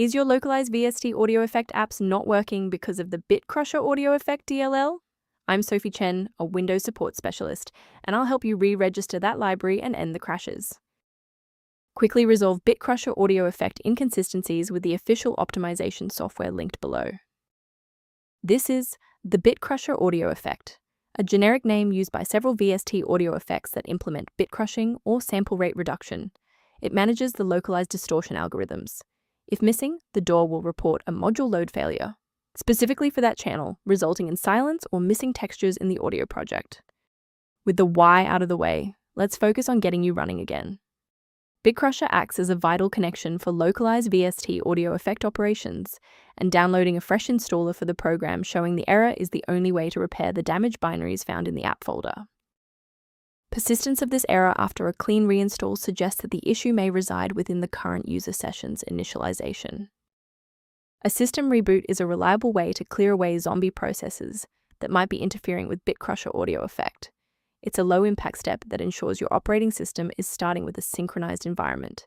Is your Localized VST audio effect apps not working because of the Bitcrusher audio effect DLL? I'm Sophie Chen, a Windows support specialist, and I'll help you re-register that library and end the crashes. Quickly resolve Bitcrusher audio effect inconsistencies with the official optimization software linked below. This is the Bitcrusher audio effect, a generic name used by several VST audio effects that implement bit crushing or sample rate reduction. It manages the localized distortion algorithms. If missing, the DAW will report a module load failure, specifically for that channel, resulting in silence or missing textures in the audio project. With the why out of the way, let's focus on getting you running again. Bitcrusher acts as a vital connection for localized VST audio effect operations, and downloading a fresh installer for the program showing the error is the only way to repair the damaged binaries found in the app folder. Persistence of this error after a clean reinstall suggests that the issue may reside within the current user session's initialization. A system reboot is a reliable way to clear away zombie processes that might be interfering with Bitcrusher audio effect. It's a low-impact step that ensures your operating system is starting with a synchronized environment.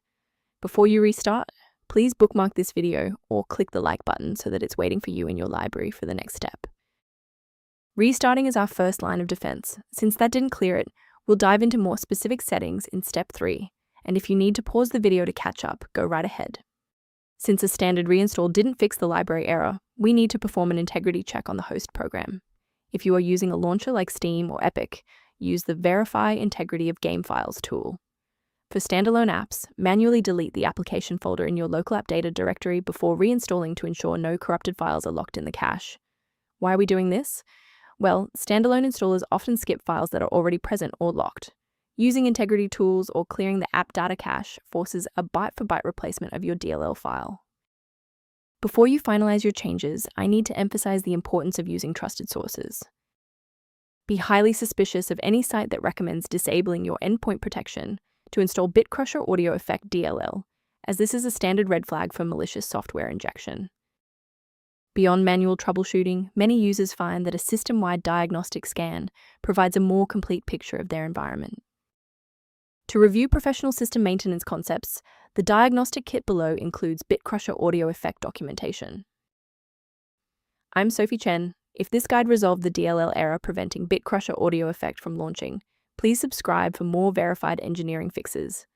Before you restart, please bookmark this video or click the like button so that it's waiting for you in your library for the next step. Restarting is our first line of defense. Since that didn't clear it, we'll dive into more specific settings in step 3, and if you need to pause the video to catch up, go right ahead. Since a standard reinstall didn't fix the library error, we need to perform an integrity check on the host program. If you are using a launcher like Steam or Epic, use the Verify Integrity of Game Files tool. For standalone apps, manually delete the application folder in your local app data directory before reinstalling to ensure no corrupted files are locked in the cache. Why are we doing this? Well, standalone installers often skip files that are already present or locked. Using integrity tools or clearing the app data cache forces a byte-for-byte replacement of your DLL file. Before you finalize your changes, I need to emphasize the importance of using trusted sources. Be highly suspicious of any site that recommends disabling your endpoint protection to install Bitcrusher audio effect DLL, as this is a standard red flag for malicious software injection. Beyond manual troubleshooting, many users find that a system-wide diagnostic scan provides a more complete picture of their environment. To review professional system maintenance concepts, the diagnostic kit below includes Bitcrusher audio effect documentation. I'm Sophie Chen. If this guide resolved the DLL error preventing Bitcrusher audio effect from launching, please subscribe for more verified engineering fixes.